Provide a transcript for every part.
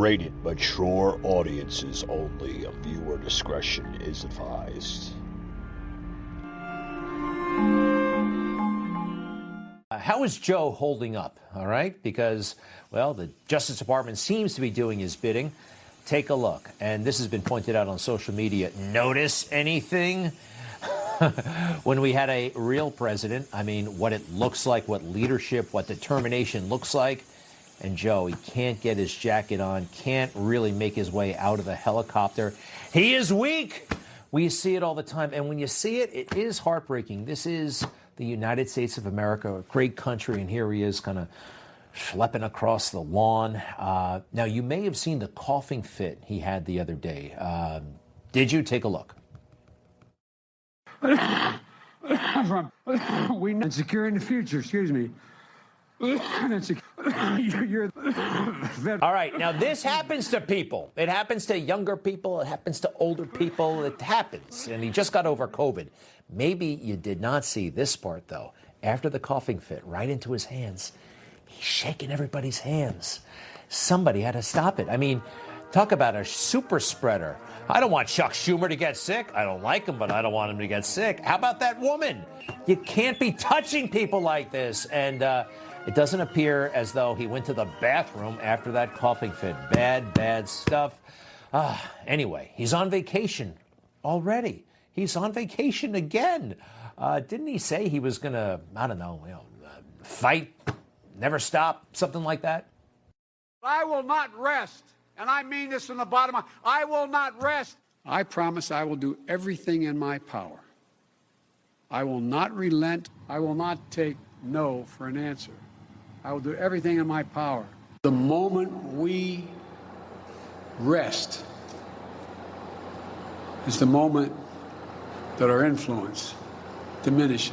rated mature audiences only. Viewer discretion is advised. How is Joe holding up? All right, because, well, the Justice Department seems to be doing his bidding. Take a look. And this has been pointed out on social media. Notice anything? When we had a real president, I mean, what it looks like, what leadership, what determination looks like. And Joe, he can't get his jacket on, can't really make his way out of the helicopter. He is weak. We see it all the time. And when you see it, it is heartbreaking. This is the United States of America, a great country. And here he is kind of schlepping across the lawn. Now, you may have seen the coughing fit he had the other day. Did you? Take a look. And securing the future, excuse me. All right, now this happens to people. It happens to younger people. It happens to older people. It happens. And he just got over COVID. Maybe you did not see this part, though. After the coughing fit, right into his hands, he's shaking everybody's hands. Somebody had to stop it. I mean, talk about a super spreader. I don't want Chuck Schumer to get sick. I don't like him, but I don't want him to get sick. How about that woman? You can't be touching people like this. And it doesn't appear as though he went to the bathroom after that coughing fit. Bad stuff. Anyway, he's on vacation already. He's on vacation again. Didn't he say he was going to, I don't know, fight, never stop, something like that? I will not rest. And I mean this from the bottom of I will not rest. I promise I will do everything in my power. I will not relent. I will not take no for an answer. I will do everything in my power. The moment we rest is the moment that our influence diminishes.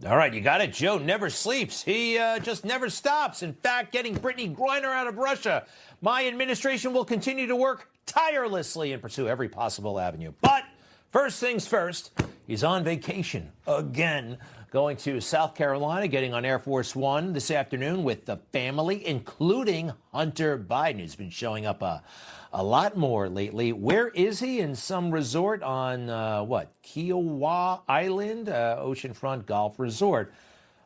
All right, you got it. Joe never sleeps. He just never stops. In fact, getting Brittany Griner out of Russia. My administration will continue to work tirelessly and pursue every possible avenue. But first things first, he's on vacation again, going to South Carolina, getting on Air Force One this afternoon with the family, including Hunter Biden, who's been showing up a lot more lately. Where is he? In some resort on, Kiowa Island, oceanfront golf resort.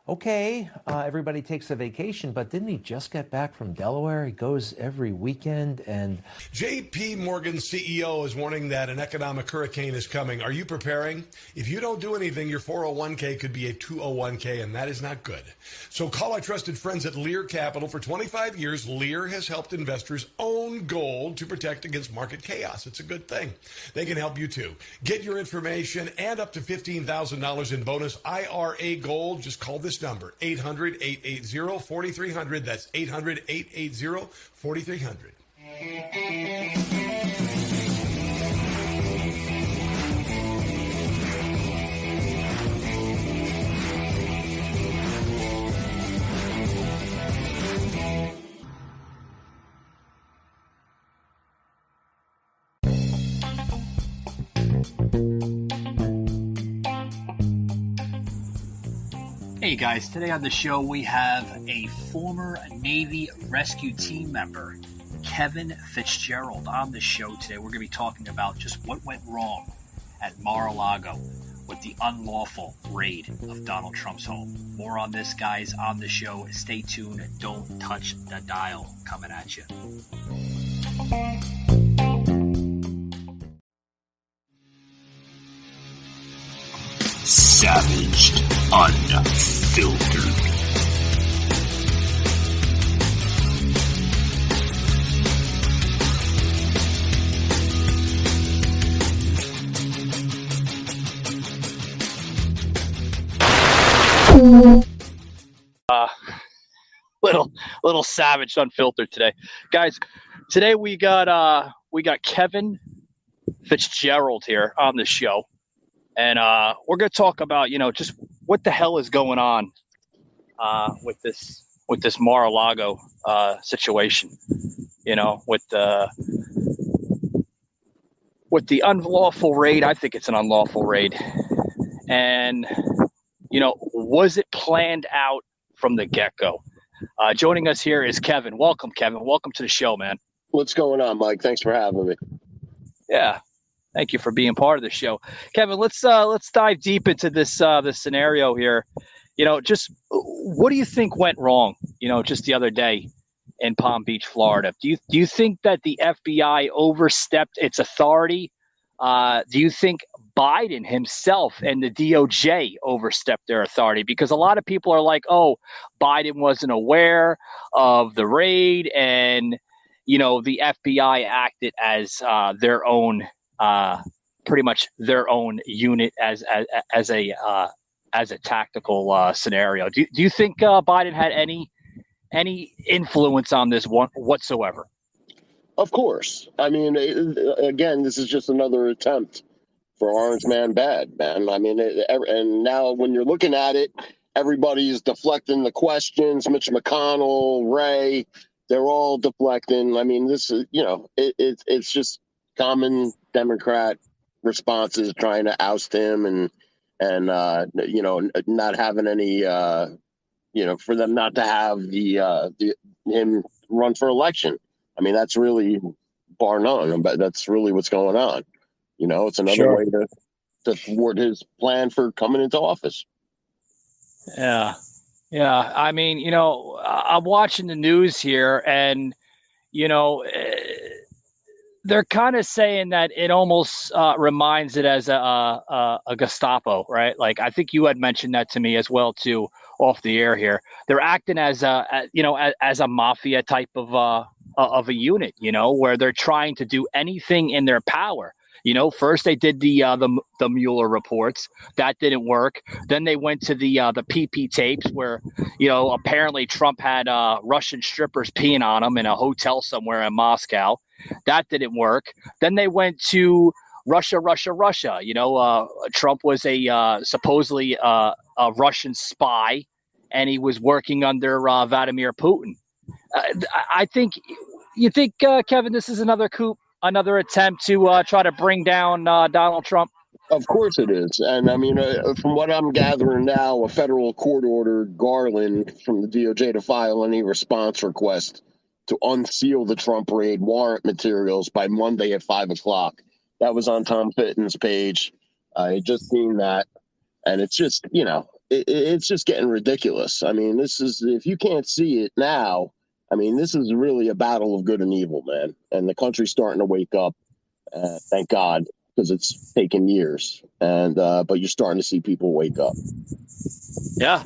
Okay, everybody takes a vacation, but didn't he just get back from Delaware? He goes every weekend and... J.P. Morgan's CEO is warning that an economic hurricane is coming. Are you preparing? If you don't do anything, your 401k could be a 201k, and that is not good. So call our trusted friends at Lear Capital. For 25 years, Lear has helped investors own gold to protect against market chaos. It's a good thing. They can help you, too. Get your information and up to $15,000 in bonus IRA gold. Just call this number, 800-880-4300. That's 800-880-4300. Hey guys, today on the show we have a former Navy rescue team member, Kevin Fitzgerald, on the show today. We're going to be talking about just what went wrong at Mar-a-Lago with the unlawful raid of Donald Trump's home. More on this, guys, on the show. Stay tuned. Don't touch the dial. Coming at you. Savaged, unfiltered. Little savaged, unfiltered today, guys. Today we got Kevin Fitzgerald here on the show. And we're going to talk about, just what the hell is going on with this Mar-a-Lago situation, with the unlawful raid. I think it's an unlawful raid. And, was it planned out from the get-go? Joining us here is Kevin. Welcome, Kevin. Welcome to the show, man. What's going on, Mike? Thanks for having me. Yeah. Thank you for being part of the show. Kevin, let's dive deep into this scenario here. Just what do you think went wrong, just the other day in Palm Beach, Florida? Do you think that the FBI overstepped its authority? Do you think Biden himself and the DOJ overstepped their authority? Because a lot of people are like, oh, Biden wasn't aware of the raid, and the FBI acted as their own, pretty much their own unit as a tactical scenario. Do you think Biden had any influence on this one whatsoever? Of course. I mean, again, this is just another attempt for Orange Man Bad, man. I mean, and now when you're looking at it, everybody's deflecting the questions. Mitch McConnell, Ray, they're all deflecting. I mean, this is, it's just common Democrat responses trying to oust him and not having any, for them not to have him run for election. I mean, that's really bar none, but that's really what's going on. It's another way to thwart his plan for coming into office. Yeah. Yeah. I mean, I'm watching the news here and, they're kind of saying that it almost reminds it as a Gestapo, right? Like, I think you had mentioned that to me as well, too, off the air here. They're acting as as a mafia type of a unit, where they're trying to do anything in their power. First they did the Mueller reports. That didn't work. Then they went to the PP tapes where, apparently Trump had Russian strippers peeing on him in a hotel somewhere in Moscow. That didn't work. Then they went to Russia. Trump was supposedly a Russian spy, and he was working under Vladimir Putin. You think, Kevin, this is another coup? Another attempt to try to bring down Donald Trump? Of course it is. And I mean, from what I'm gathering now, a federal court ordered Garland from the DOJ to file any response request to unseal the Trump raid warrant materials by Monday at 5:00. That was on Tom Fitton's page. I just seen that. And it's just, it's just getting ridiculous. I mean, this is, if you can't see it now, I mean, this is really a battle of good and evil, man. And the country's starting to wake up. Thank God, because it's taken years. And but you're starting to see people wake up. Yeah.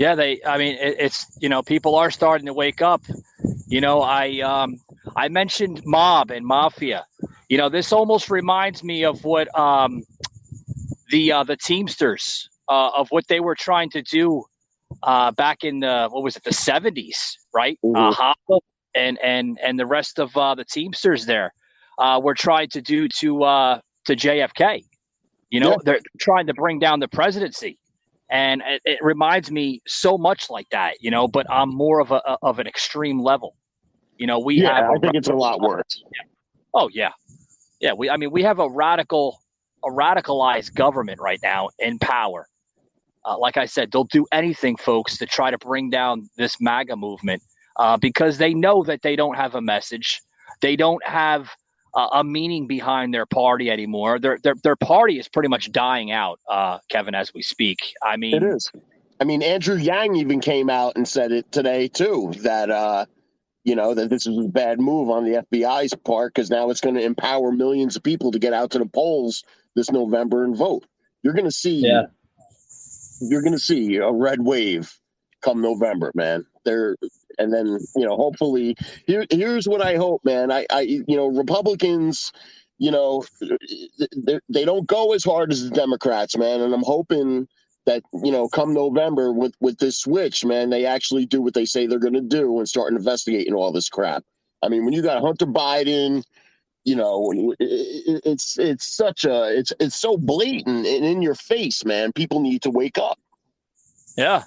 It's people are starting to wake up. I mentioned mob and mafia. This almost reminds me of what the Teamsters of what they were trying to do back in the 70s, right? Mm-hmm. Hopper and the rest of the Teamsters there were trying to do to JFK. They're trying to bring down the presidency, and it reminds me so much like that. But on more of an extreme level. I think it's a lot worse. Oh yeah. We have a radicalized government right now in power. Like I said, they'll do anything, folks, to try to bring down this MAGA movement because they know that they don't have a message. They don't have a meaning behind their party anymore. Their party is pretty much dying out, Kevin, as we speak. I mean, it is. I mean, Andrew Yang even came out and said it today, too, that, that this is a bad move on the FBI's part because now it's going to empower millions of people to get out to the polls this November and vote. You're going to see. Yeah. You're going to see a red wave come November, man. And then, hopefully, here's what I hope, man. Republicans, they don't go as hard as the Democrats, man. And I'm hoping that, come November with this switch, man, they actually do what they say they're going to do and start investigating all this crap. I mean, when you got Hunter Biden, it's so blatant and in your face, man. People need to wake up. Yeah.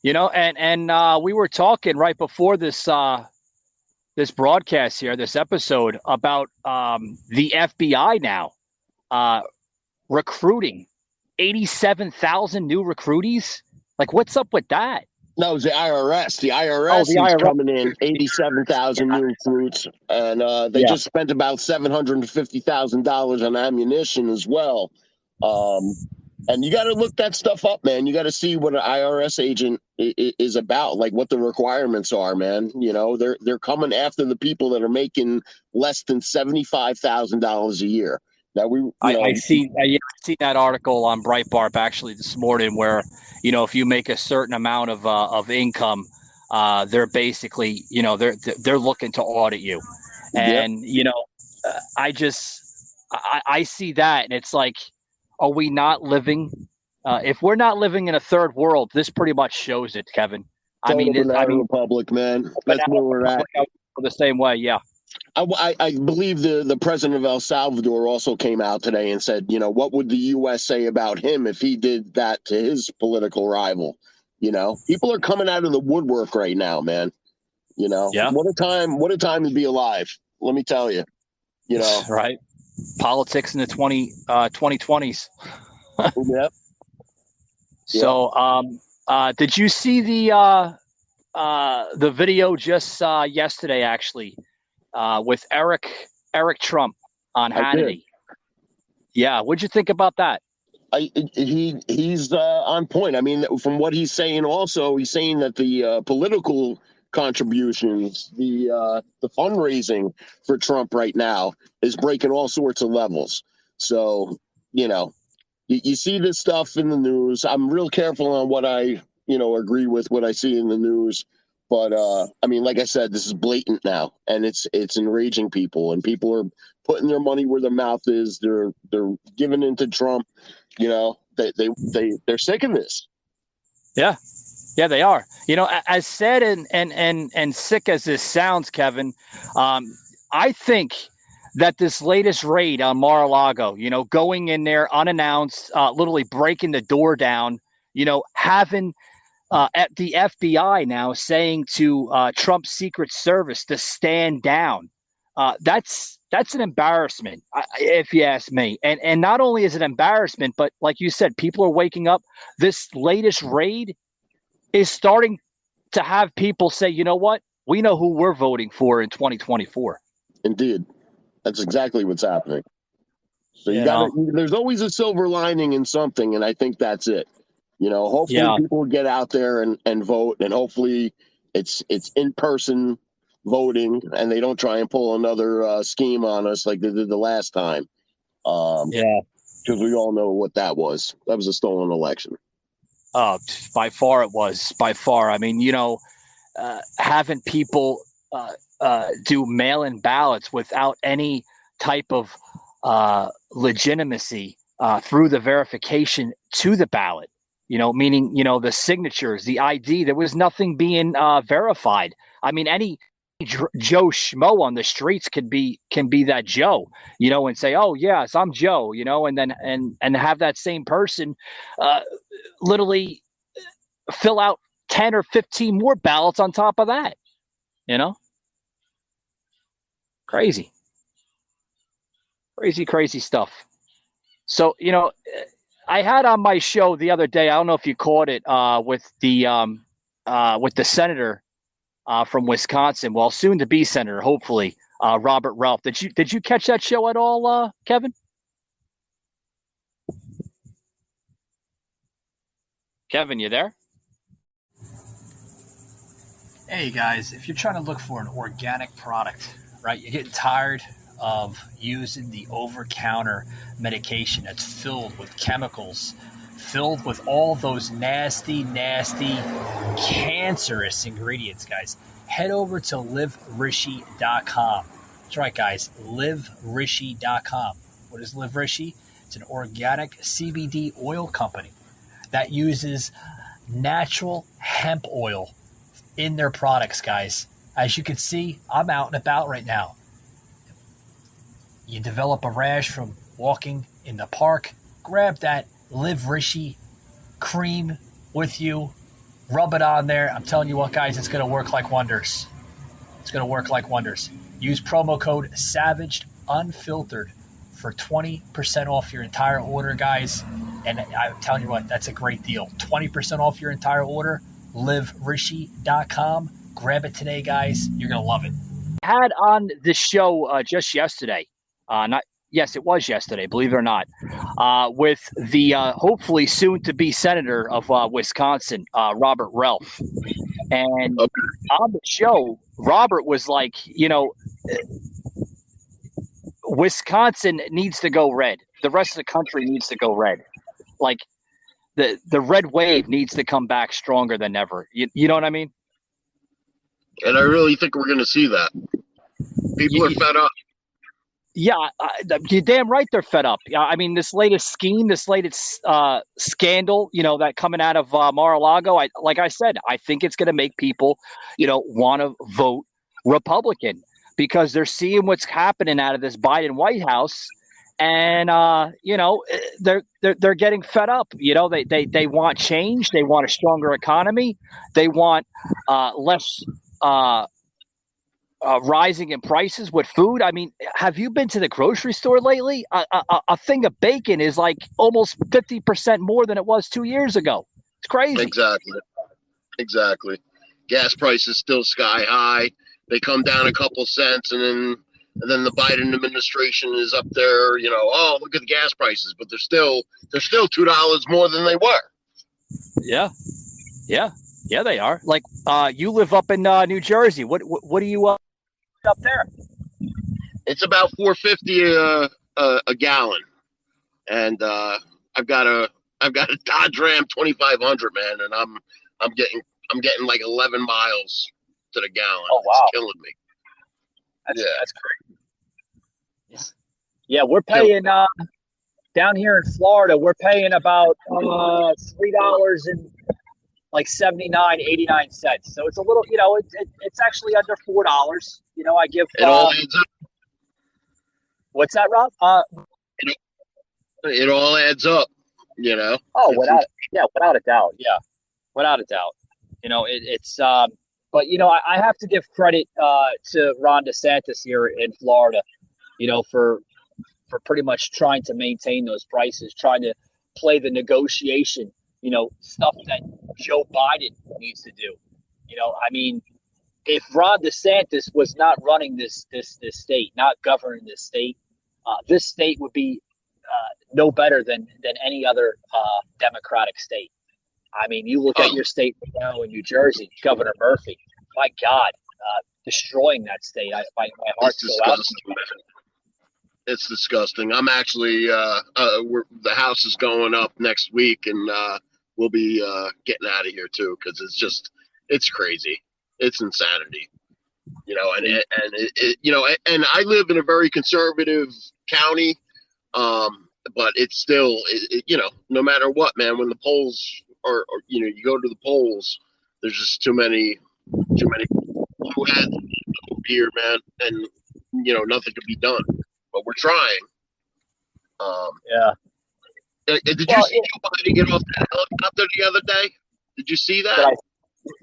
And we were talking right before this broadcast here, this episode about the FBI now recruiting 87,000 new recruitees. Like, what's up with that? No, it was the IRS. The Oh, IRS the is IRS. coming in 87,000 new recruits, and they Yeah. just spent about $750,000 on ammunition as well. And you got to look that stuff up, man. You got to see what an IRS agent is about, like what the requirements are, man. You know, they're coming after the people that are making less than $75,000 a year. Now I seen that article on Breitbart actually this morning where, if you make a certain amount of income, they're basically, they're looking to audit you. Yep. And, I see that, and it's like, are we not living? If we're not living in a third world, this pretty much shows it, Kevin. Total banana republic, man. That's where we're at. The same way, yeah. I believe the president of El Salvador also came out today and said, what would the U.S. say about him if he did that to his political rival? People are coming out of the woodwork right now, man. Yeah. What a time to be alive. Let me tell you, Right. Politics in the 2020s. Yep. So, did you see the video just yesterday, actually, with Eric Trump on Hannity? Yeah, what'd you think about that? He's on point. I mean, from what he's saying, also he's saying that the political contributions, the fundraising for Trump right now is breaking all sorts of levels. So you see this stuff in the news. I'm real careful on what I agree with what I see in the news. But I mean, like I said, this is blatant now, and it's enraging people, and people are putting their money where their mouth is. They're giving in to Trump. They're sick of this. Yeah, they are. As sad and sick as this sounds, Kevin, I think that this latest raid on Mar-a-Lago, going in there unannounced, literally breaking the door down, having at the FBI now saying to Trump's Secret Service to stand down. That's an embarrassment, if you ask me. And not only is it embarrassment, but like you said, people are waking up. This latest raid is starting to have people say, you know what? We know who we're voting for in 2024. Indeed. That's exactly what's happening. So there's always a silver lining in something, and I think that's it. Hopefully people get out there and vote, and hopefully it's in person voting, and they don't try and pull another scheme on us like they did the last time. Because we all know what that was. That was a stolen election. By far it was. By far. I mean, having people do mail-in ballots without any type of legitimacy through the verification to the ballot. Meaning, the signatures, the ID, there was nothing being verified. I mean, any Joe Schmo on the streets can be that Joe, and say, oh, yes, I'm Joe, and then and have that same person literally fill out 10 or 15 more ballots on top of that, Crazy stuff. So, I had on my show the other day, I don't know if you caught it, with the senator from Wisconsin, well, soon to be senator, hopefully, Robert Ralph. Did you catch that show at all, Kevin? Kevin, you there? Hey guys, if you're trying to look for an organic product, right, you're getting tired of using the over-counter medication that's filled with chemicals, filled with all those nasty, cancerous ingredients, guys, head over to liverishi.com. That's right, guys, liverishi.com. What is Live Rishi? It's an organic CBD oil company that uses natural hemp oil in their products, guys. As you can see, I'm out and about right now. You develop a rash from walking in the park, grab that Live Rishi cream with you, rub it on there. I'm telling you what, guys, it's going to work like wonders. It's going to work like wonders. Use promo code SAVAGEDUNFILTERED for 20% off your entire order, guys. And I'm telling you what, that's a great deal. 20% off your entire order, liverishi.com. Grab it today, guys. You're going to love it. Had on the show just yesterday, it was yesterday, believe it or not, with the hopefully soon-to-be senator of Wisconsin, Robert Ralph. And on the show, Robert was like, Wisconsin needs to go red. The rest of the country needs to go red. Like, the red wave needs to come back stronger than ever. You know what I mean? And I really think we're going to see that. People are fed up. Yeah, you're damn right they're fed up. I mean, this latest scheme, this latest scandal, that coming out of Mar-a-Lago, like I said, I think it's going to make people, want to vote Republican because they're seeing what's happening out of this Biden White House. And, they're getting fed up. They want change. They want a stronger economy. They want less rising in prices with food. I mean, have you been to the grocery store lately? A thing of bacon is like almost 50% more than it was 2 years ago. It's crazy. Exactly. Gas prices still sky high. They come down a couple cents, and then the Biden administration is up there. Oh, look at the gas prices, but they're still $2 more than they were. Yeah, they are. Like, you live up in New Jersey. What do you up there? It's about $4.50 a gallon, and I've got a Dodge Ram 2500, man, and I'm getting like 11 miles to the gallon. Oh wow, it's killing me. That's crazy. Yeah, we're paying down here in Florida. We're paying about $3 and like 89 cents. So it's a little, it's actually under $4. I give. It all adds up. What's that, Rob? It all adds up. Oh, without a doubt. Yeah, without a doubt. It's. But I have to give credit to Ron DeSantis here in Florida. For pretty much trying to maintain those prices, trying to play the negotiation. Stuff that Joe Biden needs to do. I mean, if Ron DeSantis was not running this state, not governing this state would be no better than any other Democratic state. I mean, you look at your state right now in New Jersey, Governor Murphy. My God, destroying that state. My heart goes out. It's disgusting. I'm actually the house is going up next week, and we'll be getting out of here too because it's crazy. It's insanity. And I live in a very conservative county, but it's still, no matter what, man. When the polls are, you go to the polls, there's just too many blue hats here, man, and nothing can be done. But we're trying. Yeah. Did you see Joe Biden get off the helicopter the other day? Did you see that?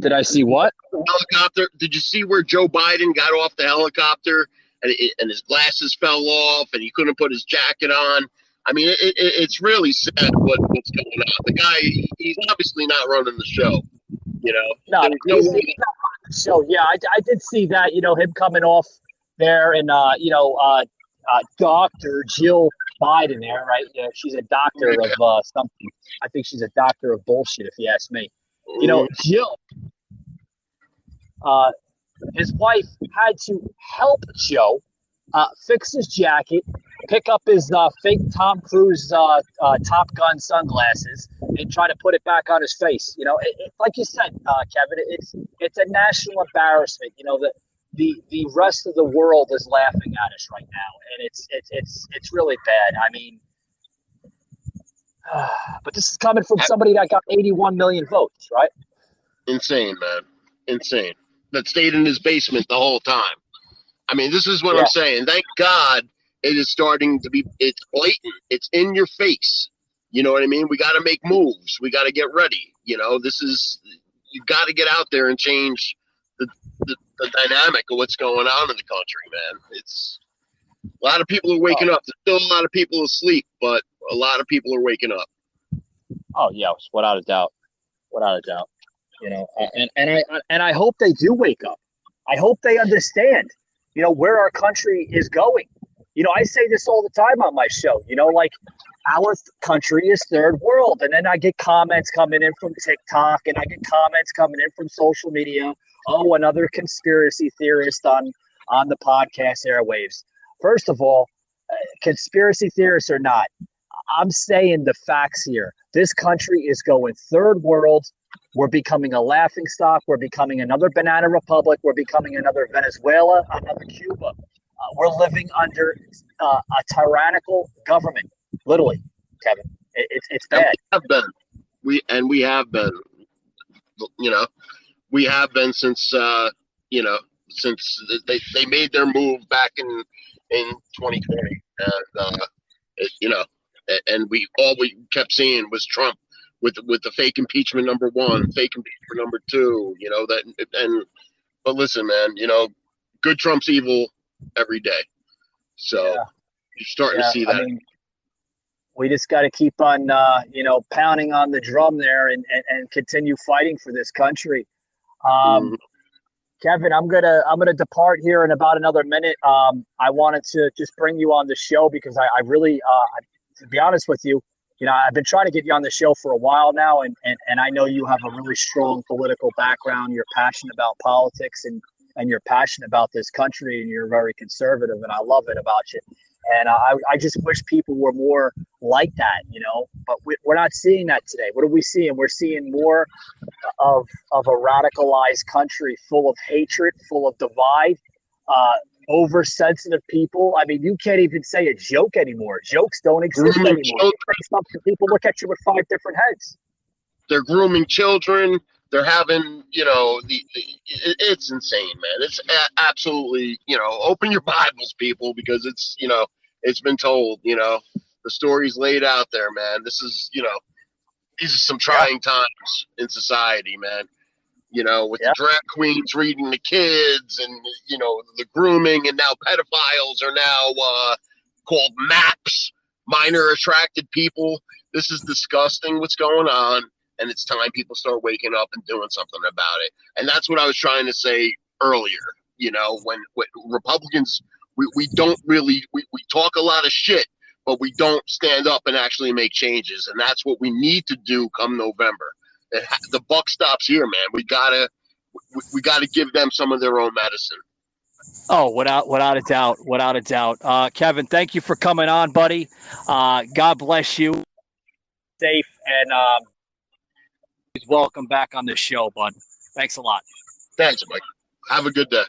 Did I see what? Helicopter. Did you see where Joe Biden got off the helicopter and his glasses fell off and he couldn't put his jacket on? I mean, it's really sad what's going on. The guy, he's obviously not running the show. No, he's not running the show. Yeah, I did see that. Him coming off there and Dr. Jill Biden there, right? She's a doctor of something. I think she's a doctor of bullshit, if you ask me. Jill, his wife had to help Joe fix his jacket, pick up his fake Tom Cruise Top Gun sunglasses, and try to put it back on his face. Like you said, Kevin, it's a national embarrassment. The rest of the world is laughing at us right now, and it's really bad. I mean, but this is coming from somebody that got 81 million votes, right? Insane, man. Insane. That stayed in his basement the whole time. I mean, this is what I'm saying. Thank God it is starting to be, it's blatant. It's in your face. You know what I mean? We got to make moves. We got to get ready. You got to get out there and change the dynamic of what's going on in the country, man. It's a lot of people are waking up. There's still a lot of people asleep, but a lot of people are waking up. Oh, yeah, without a doubt. Without a doubt. And I hope they do wake up. I hope they understand, where our country is going. I say this all the time on my show, like our country is third world. And then I get comments coming in from TikTok and I get comments coming in from social media. Oh, another conspiracy theorist on the podcast airwaves. First of all, conspiracy theorists or not, I'm saying the facts here. This country is going third world. We're becoming a laughingstock. We're becoming another banana republic. We're becoming another Venezuela, another Cuba. We're living under a tyrannical government, literally, Kevin. It's bad. We have been. We have been since since they made their move back in 2020, and we kept seeing was Trump with the fake impeachment number one, fake impeachment number two. But listen, man, good trumps evil every day. So you're starting to see that. I mean, we just got to keep on, pounding on the drum there and continue fighting for this country. Kevin, I'm gonna depart here in about another minute. I wanted to just bring you on the show because I really, to be honest with you, I've been trying to get you on the show for a while now, and I know you have a really strong political background. You're passionate about politics and you're passionate about this country, and you're very conservative, and I love it about you. And I just wish people were more like that, but we're not seeing that today. What are we seeing? We're seeing more of a radicalized country full of hatred, full of divide, oversensitive people. I mean, you can't even say a joke anymore. Jokes don't exist anymore. You say something, people look at you with 5 different heads. They're grooming children. They're having, it's insane, man. It's absolutely, open your Bibles, people, because it's, it's been told, the story's laid out there, man. This is, these are some trying times in society, man. With the drag queens reading the kids and, the grooming, and now pedophiles are now called MAPs, minor attracted people. This is disgusting what's going on. And it's time people start waking up and doing something about it. And that's what I was trying to say earlier. When Republicans, we don't really, we talk a lot of shit, but we don't stand up and actually make changes. And that's what we need to do come November. The buck stops here, man. We gotta give them some of their own medicine. Oh, without a doubt. Kevin, thank you for coming on, buddy. God bless you. Safe and welcome back on the show, bud. Thanks a lot. Thanks, Mike. Have a good day.